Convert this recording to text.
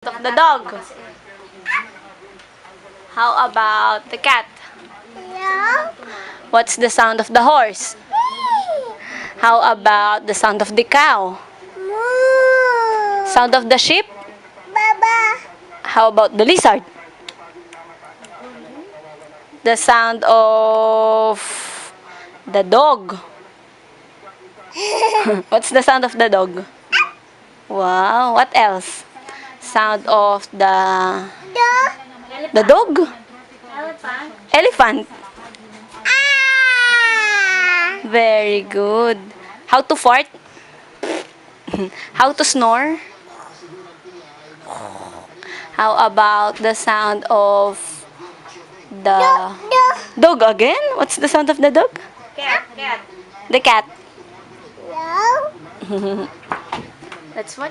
Of the dog. How about the cat? Yeah. What's the sound of the horse? How about the sound of the cow? Moo. Sound of the sheep? Baba. How about the lizard? The sound of the dog. What's the sound of the dog? Wow, what else? Sound of the dog? Elephant. Ah. Very good. How to fart? How to snore? How about the sound of the dog again? What's the sound of the dog? Cat. The cat. Yeah. That's what